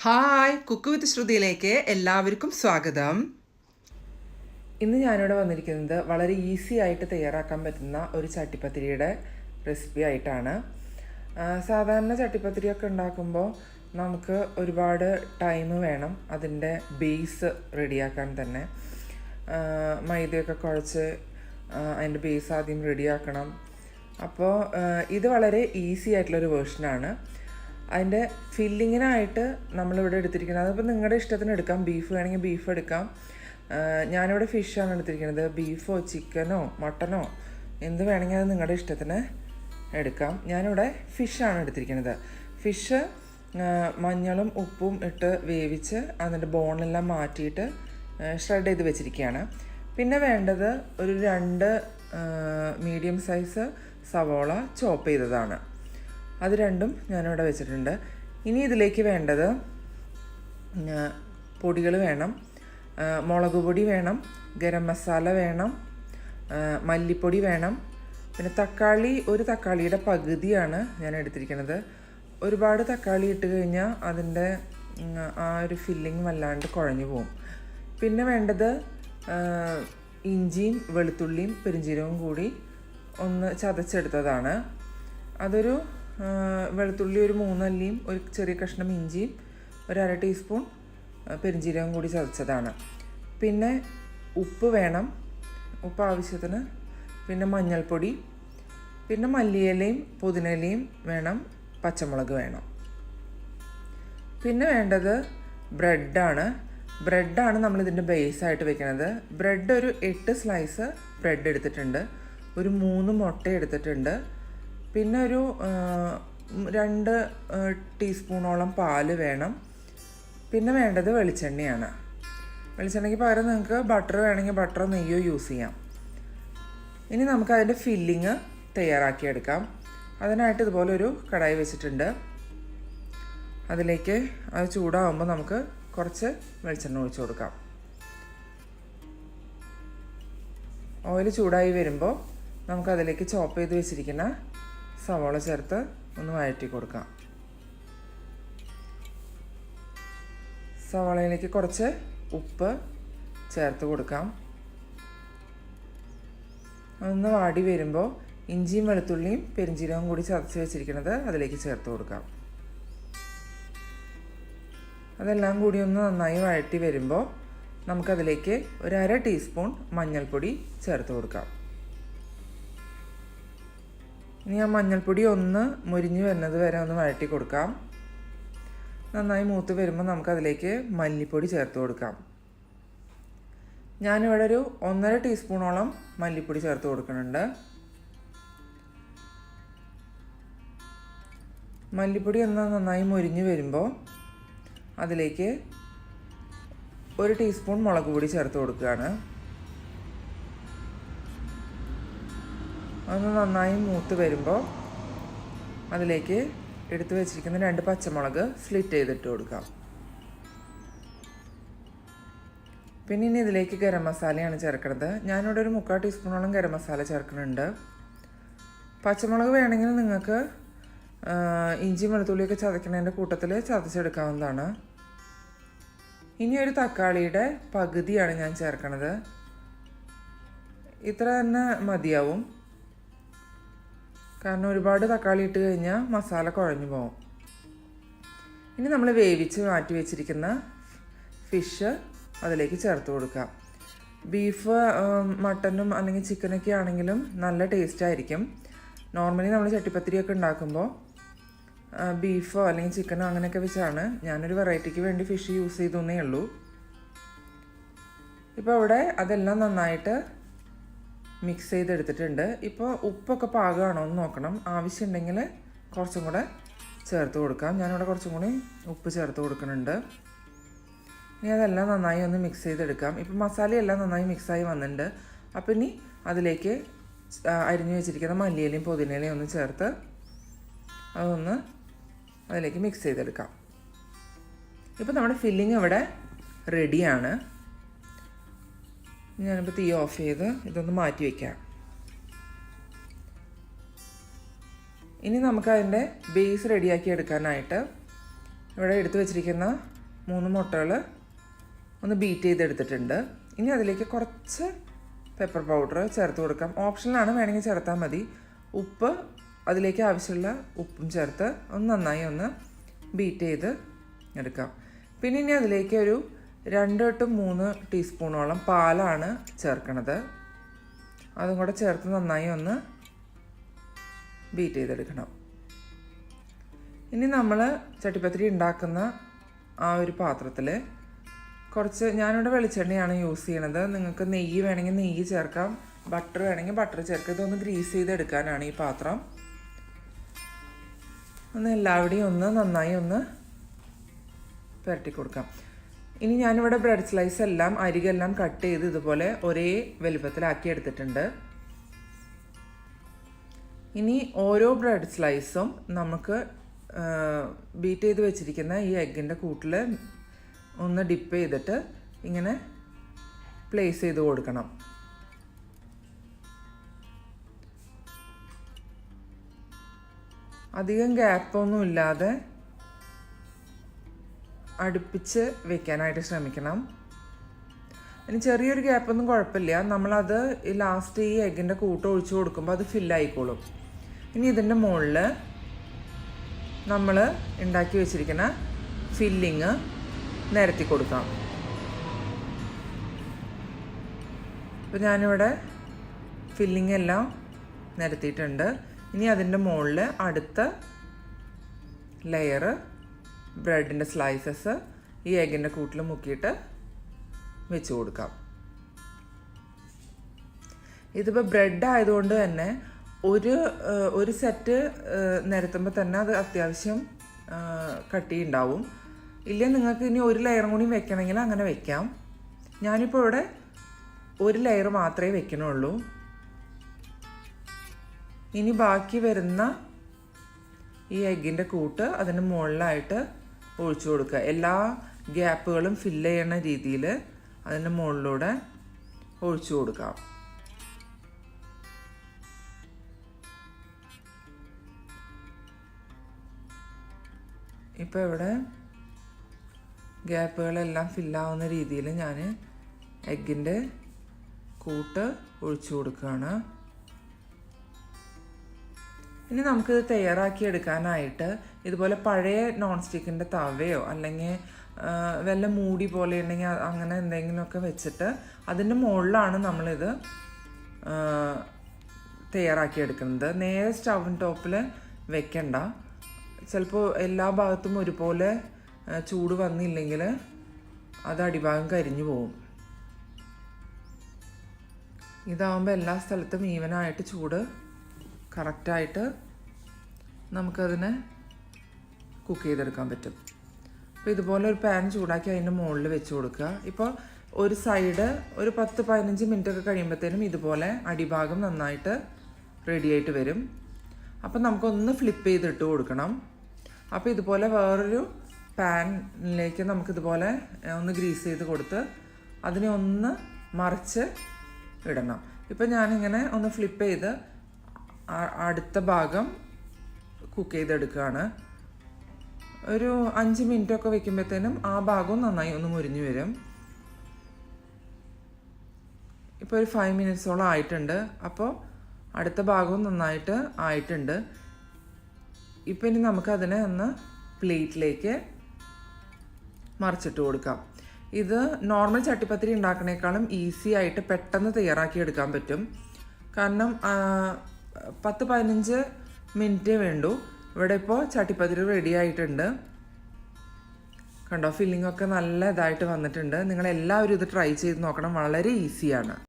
Hi, cook with ശ്രുതിയിലേക്ക് എല്ലാവർക്കും സ്വാഗതം. ഇന്ന് ഞാനിവിടെ വന്നിരിക്കുന്നത് വളരെ ഈസി ആയിട്ട് തയ്യാറാക്കാൻ പറ്റുന്ന ഒരു ചട്ടിപ്പത്തിരിയുടെ റെസിപ്പി ആയിട്ടാണ്. സാധാരണ ചട്ടിപ്പത്തിരിയൊക്കെ ഉണ്ടാക്കുമ്പോൾ നമുക്ക് ഒരുപാട് ടൈം വേണം അതിൻ്റെ ബേസ് റെഡിയാക്കാൻ തന്നെ. മൈദയൊക്കെ കുഴച്ച് അതിൻ്റെ ബേസ് ആദ്യം റെഡിയാക്കണം. അപ്പോൾ ഇത് വളരെ ഈസി ആയിട്ടുള്ളൊരു വേർഷനാണ്. അതിൻ്റെ ഫില്ലിങ്ങിനായിട്ട് നമ്മളിവിടെ എടുത്തിരിക്കുന്നത്, അതിപ്പോൾ നിങ്ങളുടെ ഇഷ്ടത്തിന് എടുക്കാം. ബീഫ് വേണമെങ്കിൽ ബീഫ് എടുക്കാം. ഞാനിവിടെ ഫിഷാണ് എടുത്തിരിക്കുന്നത്. ബീഫോ ചിക്കനോ മട്ടനോ എന്ത് വേണമെങ്കിൽ അത് നിങ്ങളുടെ ഇഷ്ടത്തിന് എടുക്കാം. ഞാനിവിടെ ഫിഷാണ് എടുത്തിരിക്കുന്നത്. ഫിഷ് മഞ്ഞളും ഉപ്പും ഇട്ട് വേവിച്ച് അതിൻ്റെ ബോണെല്ലാം മാറ്റിയിട്ട് ഷ്രെഡ് ചെയ്ത് വെച്ചിരിക്കുകയാണ്. പിന്നെ വേണ്ടത് ഒരു 2 മീഡിയം സൈസ് സവോള ചോപ്പ് ചെയ്തതാണ്. അത് രണ്ടും ഞാനിവിടെ വെച്ചിട്ടുണ്ട്. ഇനി ഇതിലേക്ക് വേണ്ടത് പൊടികൾ വേണം. മുളക് പൊടി വേണം, ഗരം മസാല വേണം, മല്ലിപ്പൊടി വേണം. പിന്നെ ഒരു തക്കാളിയുടെ പകുതിയാണ് ഞാൻ എടുത്തിരിക്കുന്നത്. ഒരുപാട് തക്കാളി ഇട്ട് കഴിഞ്ഞാൽ അതിൻ്റെ ആ ഒരു ഫില്ലിങ് വല്ലാണ്ട് കുഴഞ്ഞു പോകും. പിന്നെ വേണ്ടത് ഇഞ്ചിയും വെളുത്തുള്ളിയും പെരിഞ്ചീരകവും കൂടി ഒന്ന് ചതച്ചെടുത്തതാണ്. അതൊരു വെളുത്തുള്ളി ഒരു 3 അല്ലിയും ഒരു ചെറിയ കഷ്ണം ഇഞ്ചിയും ഒരു 1/2 ടീസ്പൂൺ പെരിഞ്ചീരകം കൂടി ചതച്ചതാണ്. പിന്നെ ഉപ്പ് വേണം, ഉപ്പ് ആവശ്യത്തിന്. പിന്നെ മഞ്ഞൾപ്പൊടി, പിന്നെ മല്ലിയിലയും പുതിനയിലയും വേണം, പച്ചമുളക് വേണം. പിന്നെ വേണ്ടത് ബ്രെഡാണ് നമ്മളിതിൻ്റെ ബേസായിട്ട് വെക്കുന്നത്. ബ്രെഡ് ഒരു 8 സ്ലൈസ് ബ്രെഡ് എടുത്തിട്ടുണ്ട്. ഒരു 3 മുട്ട എടുത്തിട്ടുണ്ട്. പിന്നെ ഒരു 2 ടീസ്പൂണോളം പാല് വേണം. പിന്നെ വേണ്ടത് വെളിച്ചെണ്ണയാണ്. വെളിച്ചെണ്ണയ്ക്ക് പകരം നിങ്ങൾക്ക് ബട്ടർ വേണമെങ്കിൽ ബട്ടറോ നെയ്യോ യൂസ് ചെയ്യാം. ഇനി നമുക്ക് അതിൻ്റെ ഫില്ലിങ് തയ്യാറാക്കിയെടുക്കാം. അതിനായിട്ട് ഇതുപോലെ ഒരു കടായി വെച്ചിട്ടുണ്ട്. അതിലേക്ക് അത് ചൂടാകുമ്പോൾ നമുക്ക് കുറച്ച് വെളിച്ചെണ്ണ ഒഴിച്ചു കൊടുക്കാം. ഓയിൽ ചൂടായി വരുമ്പോൾ നമുക്കതിലേക്ക് ചോപ്പ് ചെയ്ത് വെച്ചിരിക്കുന്ന സവോള ചേർത്ത് ഒന്ന് വഴറ്റി കൊടുക്കാം. സവോളയിലേക്ക് കുറച്ച് ഉപ്പ് ചേർത്ത് കൊടുക്കാം. ഒന്ന് വാടി വരുമ്പോൾ ഇഞ്ചിയും വെളുത്തുള്ളിയും പെരിഞ്ചീരകവും കൂടി ചതച്ച് വെച്ചിരിക്കുന്നത് അതിലേക്ക് ചേർത്ത് കൊടുക്കാം. അതെല്ലാം കൂടി ഒന്ന് നന്നായി വഴറ്റി വരുമ്പോൾ നമുക്കതിലേക്ക് ഒരു 1/2 ടീസ്പൂൺ മഞ്ഞൾപ്പൊടി ചേർത്ത് കൊടുക്കാം. ഇനി ആ മഞ്ഞൾപ്പൊടി ഒന്ന് മുരിഞ്ഞ് വരുന്നത് വരെ ഒന്ന് വഴറ്റി കൊടുക്കാം. നന്നായി മൂത്ത് വരുമ്പോൾ നമുക്കതിലേക്ക് മല്ലിപ്പൊടി ചേർത്ത് കൊടുക്കാം. ഞാനിവിടെ ഒരു 1/2 ടീസ്പൂണോളം മല്ലിപ്പൊടി ചേർത്ത് കൊടുക്കുന്നുണ്ട്. മല്ലിപ്പൊടി ഒന്ന് നന്നായി മുരിഞ്ഞ് വരുമ്പോൾ അതിലേക്ക് 1 ടീസ്പൂൺ മുളക് പൊടി ചേർത്ത് കൊടുക്കുകയാണ്. ഒന്ന് നന്നായി മൂത്ത് വരുമ്പോൾ അതിലേക്ക് എടുത്തു വെച്ചിരിക്കുന്ന 2 പച്ചമുളക് സ്ലിറ്റ് ചെയ്തിട്ട് കൊടുക്കാം. പിന്നെ ഇനി ഇതിലേക്ക് ഗരം മസാലയാണ് ചേർക്കുന്നത്. ഞാനിവിടെ ഒരു 3/4 ടീസ്പൂണോളം ഗരം മസാല ചേർക്കുന്നുണ്ട്. പച്ചമുളക് വേണമെങ്കിൽ നിങ്ങൾക്ക് ഇഞ്ചി വെളുത്തുള്ളിയൊക്കെ ചതക്കുന്നതിൻ്റെ കൂട്ടത്തിൽ ചതച്ചെടുക്കാവുന്നതാണ്. ഇനി ഒരു തക്കാളിയുടെ പകുതിയാണ് ഞാൻ ചേർക്കുന്നത്. ഇത്ര തന്നെ മതിയാവും. കാരണം ഒരുപാട് തക്കാളി ഇട്ട് കഴിഞ്ഞാൽ മസാല കുഴഞ്ഞു പോകും. ഇനി നമ്മൾ വേവിച്ച് മാറ്റി വെച്ചിരിക്കുന്ന ഫിഷ് അതിലേക്ക് ചേർത്ത് കൊടുക്കാം. ബീഫ് മട്ടനും അല്ലെങ്കിൽ ചിക്കനൊക്കെ ആണെങ്കിലും നല്ല ടേസ്റ്റ് ആയിരിക്കും. നോർമലി നമ്മൾ ചട്ടിപ്പത്തിരിയൊക്കെ ഉണ്ടാക്കുമ്പോൾ ബീഫോ അല്ലെങ്കിൽ ചിക്കനോ അങ്ങനെയൊക്കെ വെച്ചാണ്. ഞാനൊരു വെറൈറ്റിക്ക് വേണ്ടി ഫിഷ് യൂസ് ചെയ്തേ ഉള്ളൂ. ഇപ്പോൾ ഇവിടെ അതെല്ലാം നന്നായിട്ട് മിക്സ് ചെയ്തെടുത്തിട്ടുണ്ട്. ഇപ്പോൾ ഉപ്പൊക്കെ പാകമാണോ എന്ന് നോക്കണം. ആവശ്യമുണ്ടെങ്കിൽ കുറച്ചും കൂടെ ചേർത്ത് കൊടുക്കാം. ഞാനിവിടെ കുറച്ചും കൂടി ഉപ്പ് ചേർത്ത് കൊടുക്കുന്നുണ്ട്. ഇനി അതെല്ലാം നന്നായി ഒന്ന് മിക്സ് ചെയ്തെടുക്കാം. ഇപ്പോൾ മസാലയെല്ലാം നന്നായി മിക്സായി വന്നിട്ടുണ്ട്. അപ്പോൾ ഇനി അതിലേക്ക് അരിഞ്ഞു വെച്ചിരിക്കുന്ന മല്ലിയിലയും പുതിനയിലയും ഒന്ന് ചേർത്ത് അതൊന്ന് അതിലേക്ക് മിക്സ് ചെയ്തെടുക്കാം. ഇപ്പോൾ നമ്മുടെ ഫില്ലിങ് ഇവിടെ റെഡിയാണ്. ഞാനിപ്പോൾ തീ ഓഫ് ചെയ്ത് ഇതൊന്ന് മാറ്റി വയ്ക്കാം. ഇനി നമുക്കതിൻ്റെ ബേസ് റെഡിയാക്കി എടുക്കാനായിട്ട് ഇവിടെ എടുത്തു വെച്ചിരിക്കുന്ന 3 മുട്ടകൾ ഒന്ന് ബീറ്റ് ചെയ്തെടുത്തിട്ടുണ്ട്. ഇനി അതിലേക്ക് കുറച്ച് പെപ്പർ പൗഡർ ചേർത്ത് കൊടുക്കാം. ഓപ്ഷനിലാണ്, വേണമെങ്കിൽ ചേർത്താൽ മതി. ഉപ്പ്, അതിലേക്ക് ആവശ്യമുള്ള ഉപ്പും ചേർത്ത് നന്നായി ഒന്ന് ബീറ്റ് ചെയ്ത് എടുക്കാം. പിന്നെ ഇനി അതിലേക്ക് ഒരു 2 to 3 ടീസ്പൂണോളം പാലാണ് ചേർക്കണത്. അതും കൂടെ ചേർത്ത് നന്നായി ഒന്ന് ബീറ്റ് ചെയ്തെടുക്കണം. ഇനി നമ്മൾ ചട്ടിപ്പത്തിരി ഉണ്ടാക്കുന്ന ആ ഒരു പാത്രത്തിൽ കുറച്ച്, ഞാനിവിടെ വെളിച്ചെണ്ണയാണ് യൂസ് ചെയ്യണത്. നിങ്ങൾക്ക് നെയ്യ് വേണമെങ്കിൽ നെയ്യ് ചേർക്കാം, ബട്ടർ വേണമെങ്കിൽ ബട്ടർ ചേർക്കാം. ഇതൊന്ന് ഗ്രീസ് ചെയ്തെടുക്കാനാണ് ഈ പാത്രം. ഒന്ന് എല്ലാവിടെയും ഒന്ന് നന്നായി ഒന്ന് പുരട്ടി കൊടുക്കാം. ഇനി ഞാനിവിടെ ബ്രെഡ് സ്ലൈസ് എല്ലാം അരികെല്ലാം കട്ട് ചെയ്ത് ഇതുപോലെ ഒരേ വലുപ്പത്തിലാക്കി എടുത്തിട്ടുണ്ട്. ഇനി ഓരോ ബ്രെഡ് സ്ലൈസും നമുക്ക് ബീറ്റ് ചെയ്ത് വെച്ചിരിക്കുന്ന ഈ എഗ്ഗിൻ്റെ കൂട്ടിൽ ഒന്ന് ഡിപ്പ് ചെയ്തിട്ട് ഇങ്ങനെ പ്ലേസ് ചെയ്ത് കൊടുക്കണം. അധികം ഗ്യാപ്പൊന്നും ഇല്ലാതെ അടുപ്പിച്ച് വെക്കാനായിട്ട് ശ്രമിക്കണം. ഇനി ചെറിയൊരു ഗ്യാപ്പൊന്നും കുഴപ്പമില്ല, നമ്മളത് ലാസ്റ്റ് ഈ എഗ്ഗിൻ്റെ കൂട്ട് ഒഴിച്ച് കൊടുക്കുമ്പോൾ അത് ഫില്ലായിക്കോളും. ഇനി ഇതിൻ്റെ മുകളിൽ നമ്മൾ ഉണ്ടാക്കി വെച്ചിരിക്കുന്ന ഫില്ലിങ് നിരത്തി കൊടുക്കാം. അപ്പോൾ ഞാനിവിടെ ഫില്ലിങ് എല്ലാം നിരത്തിയിട്ടുണ്ട്. ഇനി അതിൻ്റെ മുകളിൽ അടുത്ത ലെയർ ബ്രെഡിൻ്റെ സ്ലൈസസ് ഈ എഗ്ഗിൻ്റെ കൂട്ടിൽ മുക്കിയിട്ട് വെച്ച് കൊടുക്കാം. ഇതിപ്പോൾ ബ്രെഡ് ആയതുകൊണ്ട് തന്നെ ഒരു സെറ്റ് നിരത്തുമ്പോൾ തന്നെ അത് അത്യാവശ്യം കട്ടി ഉണ്ടാവും. ഇല്ല നിങ്ങൾക്ക് ഇനി ഒരു ലെയറും കൂടി വെക്കണമെങ്കിൽ അങ്ങനെ വെക്കാം. ഞാനിപ്പോൾ ഇവിടെ ഒരു ലെയർ മാത്രമേ വെക്കണുള്ളൂ. ഇനി ബാക്കി വരുന്ന ഈ എഗ്ഗിൻ്റെ കൂട്ട് അതിന് മുകളിലായിട്ട് ഒഴിച്ചു കൊടുക്കുക. എല്ലാ ഗ്യാപ്പുകളും ഫില്ല് ചെയ്യണ രീതിയിൽ അതിൻ്റെ മുകളിലൂടെ ഒഴിച്ചു കൊടുക്കാം. ഇപ്പോൾ ഇവിടെ ഗ്യാപ്പുകളെല്ലാം ഫില്ലാവുന്ന രീതിയിൽ ഞാൻ എഗ്ഗിൻ്റെ കൂട്ട് ഒഴിച്ചു കൊടുക്കുകയാണ്. ഇനി നമുക്കിത് തയ്യാറാക്കി എടുക്കാനായിട്ട് ഇതുപോലെ പഴയ നോൺ സ്റ്റിക്കിൻ്റെ തവയോ അല്ലെങ്കിൽ വല്ല മൂടി പോലെ ഉണ്ടെങ്കിൽ അങ്ങനെ എന്തെങ്കിലുമൊക്കെ വെച്ചിട്ട് അതിൻ്റെ മുകളിലാണ് നമ്മളിത് തയ്യാറാക്കി എടുക്കുന്നത്. നേരെ സ്റ്റൗവിൻ ടോപ്പിൽ വെക്കണ്ട. ചിലപ്പോൾ എല്ലാ ഭാഗത്തും ഒരുപോലെ ചൂട് വന്നില്ലെങ്കിൽ അത് അടിഭാഗം കരിഞ്ഞു പോകും. ഇതാവുമ്പോൾ എല്ലാ സ്ഥലത്തും ഈവനായിട്ട് ചൂട് കറക്റ്റായിട്ട് നമുക്കതിനെ കുക്ക് ചെയ്തെടുക്കാൻ പറ്റും. അപ്പോൾ ഇതുപോലെ ഒരു പാൻ ചൂടാക്കി അതിൻ്റെ മുകളിൽ വെച്ച് കൊടുക്കുക. ഇപ്പോൾ ഒരു സൈഡ് ഒരു 10-15 മിനിറ്റ് ഒക്കെ കഴിയുമ്പോഴത്തേനും ഇതുപോലെ അടിഭാഗം നന്നായിട്ട് റെഡിയായിട്ട് വരും. അപ്പം നമുക്കൊന്ന് ഫ്ലിപ്പ് ചെയ്തിട്ട് കൊടുക്കണം. അപ്പോൾ ഇതുപോലെ വേറൊരു പാനിലേക്ക് നമുക്കിതുപോലെ ഒന്ന് ഗ്രീസ് ചെയ്ത് കൊടുത്ത് അതിനെ ഒന്ന് മറിച്ച് ഇടണം. ഇപ്പം ഞാനിങ്ങനെ ഒന്ന് ഫ്ലിപ്പ് ചെയ്ത് അടുത്ത ഭാഗം കുക്ക് ചെയ്തെടുക്കുകയാണ്. ഒരു 5 മിനിറ്റൊക്കെ വെക്കുമ്പോഴത്തേനും ആ ഭാഗവും നന്നായി ഒന്ന് മുരിഞ്ഞു വരും. ഇപ്പോൾ ഒരു 5 മിനിറ്റ്സോളം ആയിട്ടുണ്ട്. അപ്പോൾ അടുത്ത ഭാഗവും നന്നായിട്ട് ആയിട്ടുണ്ട്. ഇപ്പം ഇനി നമുക്കതിനെ ഒന്ന് പ്ലേറ്റിലേക്ക് മറിച്ചിട്ട് കൊടുക്കാം. ഇത് നോർമൽ ചട്ടിപ്പത്തിരി ഉണ്ടാക്കണേക്കാളും ഈസി ആയിട്ട് പെട്ടെന്ന് തയ്യാറാക്കി എടുക്കാൻ പറ്റും. കാരണം 10-15 മിനിറ്റേ വേണ്ടൂ. ഇവിടെ ഇപ്പോൾ ചട്ടിപ്പത്തിരി റെഡി ആയിട്ടുണ്ട്. കണ്ടോ, ഫില്ലിംഗ് ഒക്കെ നല്ല ഇതായിട്ട് വന്നിട്ടുണ്ട്. നിങ്ങളെല്ലാവരും ഇത് ട്രൈ ചെയ്ത് നോക്കണം, വളരെ ഈസിയാണ്.